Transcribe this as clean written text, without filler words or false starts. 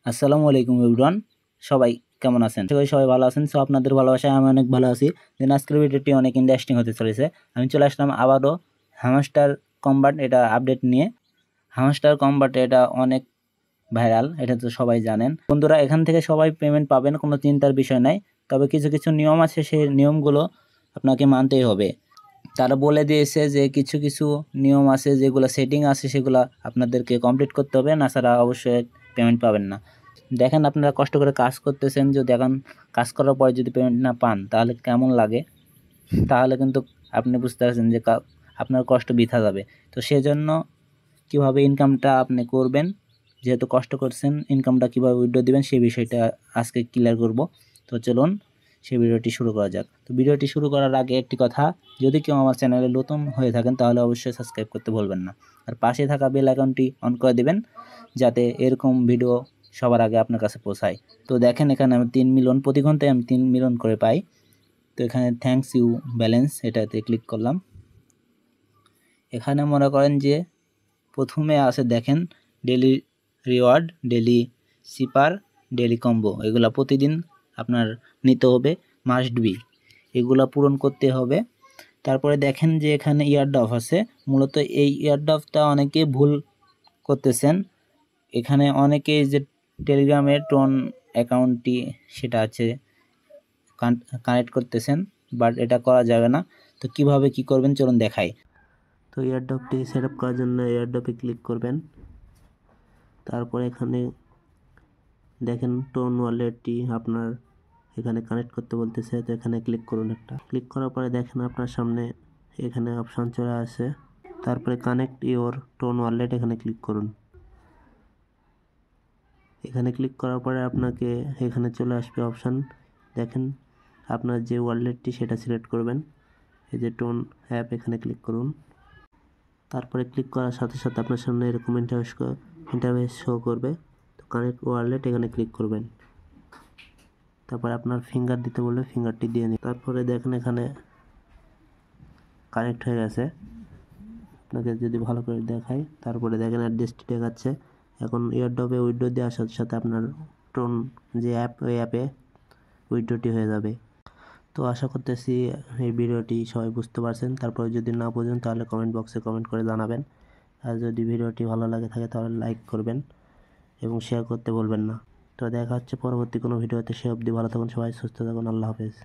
আসসালামু আলাইকুম এভরিওয়ান। সবাই কেমন আছেন? আশা করি সবাই ভালো আছেন। সো আপনাদের ভালোবাসায় আমি অনেক ভালো আছি। দেন আজকের ভিডিওটি অনেক ইন্টারেস্টিং হতে চলেছে। আমি চলে আসলাম আবারও হ্যামস্টার কমব্যাট এটা আপডেট নিয়ে। হ্যামস্টার কমব্যাট এটা অনেক ভাইরাল, এটা তো সবাই জানেন। বন্ধুরা, এখান থেকে সবাই পেমেন্ট পাবেন, কোনো চিন্তার বিষয় নাই। তবে কিছু কিছু নিয়ম আছে, সেই নিয়মগুলো আপনাকে মানতেই হবে। তারা বলে দিয়েছে যে কিছু কিছু নিয়ম আছে, যেগুলো সেটিং আছে সেগুলো আপনাদেরকে কমপ্লিট করতে হবে, না ছাড়া অবশ্যই পেমেন্ট পাবেন না। দেখেন, আপনারা কষ্ট করে কাজ করতেছেন, যদি এখন কাজ করার পরে যদি পেমেন্ট না পান তাহলে কেমন লাগে? তাহলে কিন্তু আপনি বুঝতে পারছেন যে আপনার কষ্ট বৃথা যাবে। তো সেজন্য কিভাবে ইনকামটা আপনি করবেন, যেহেতু কষ্ট করছেন, ইনকামটা কিভাবে উইথড্র দিবেন সেই বিষয়টা আজকে ক্লিয়ার করব। তো চলুন সেই ভিডিওটি শুরু করা যাক। তো ভিডিওটি শুরু করার আগে একটি কথা, যদি কেউ আমার চ্যানেলে নতুন হয়ে থাকেন তাহলে অবশ্যই সাবস্ক্রাইব করতে ভুলবেন না, আর পাশে থাকা বেল আইকনটি অন করে দিবেন যাতে এরকম ভিডিও সবার আগে আপনার কাছে পৌঁছায়। তো দেখেন, এখানে আমি 3 মিলিয়ন প্রতি ঘন্টায় আমি 3 মিলিয়ন করে পাই। তো এখানে থ্যাঙ্কস ইউ ব্যালেন্স এটাতে ক্লিক করলাম। এখানে মনে করেন যে প্রথমে আছে দেখেন daily reward, daily sipper, daily combo, এগুলা প্রতিদিন আপনার নিতে হবে, মাস্ট বি, এগুলা পূরণ করতে হবে। তারপরে দেখেন যে এখানে ইয়ারড্রপ আছে। মূলত এই ইয়ারড্রপটা অনেকে ভুল করতেছেন। এখানে অনেকেই যে টেলিগ্রামের টোন অ্যাকাউন্টটি সেটা আছে কানেক্ট করতেছেন, বাট এটা করা যাবে না। তো কিভাবে কি করবেন চলুন দেখাই। তো এয়ারড্রপটি সেট আপ করার জন্য এয়ারড্রপে ক্লিক করবেন। তারপরে এখানে দেখেন টোন ওয়ালেটটি আপনার এখানে কানেক্ট করতে বলতেছে, তো এখানে ক্লিক করুন। একটা ক্লিক করার পরে দেখেন আপনার সামনে এখানে অপশান চলে আসে। তারপরে কানেক্ট ইওর টোন ওয়ালেট এখানে ক্লিক করুন। এখানে ক্লিক করার পরে আপনাকে এখানে চলে আসবে অপশান। দেখেন আপনার যে ওয়ালেটটি সেটা সিলেক্ট করবেন। এই যে টোন অ্যাপ, এখানে ক্লিক করুন। তারপরে ক্লিক করার সাথে সাথে আপনার সামনে এরকম ইন্টারফেস শো করবে। তো কানেক্ট ওয়ালেট এখানে ক্লিক করবেন। তারপরে আপনার ফিঙ্গার দিতে বললে ফিঙ্গারটি দিয়ে নিন। তারপরে দেখেন এখানে কানেক্ট হয়ে গেছে। আপনাকে যদি ভালো করে দেখাই, তারপরে দেখেন অ্যাড্রেসটি দেখাচ্ছে। এখন এয়ারড্রপে উইথড্র দেওয়ার সাথে সাথে আপনার টোন যে অ্যাপ, ওই অ্যাপে উইথড্রটি হয়ে যাবে। তো আশা করতেছি এই ভিডিওটি সবাই বুঝতে পারছেন। তারপরে যদি না বুঝেন তাহলে কমেন্ট বক্সে কমেন্ট করে জানাবেন। আর যদি ভিডিওটি ভালো লাগে থাকে তাহলে লাইক করবেন এবং শেয়ার করতে ভুলবেন না। তো দেখা হচ্ছে পরবর্তী কোনো ভিডিওতে। সে অবধি ভালো থাকুন সবাই, সুস্থ থাকুন। আল্লাহ হাফেজ।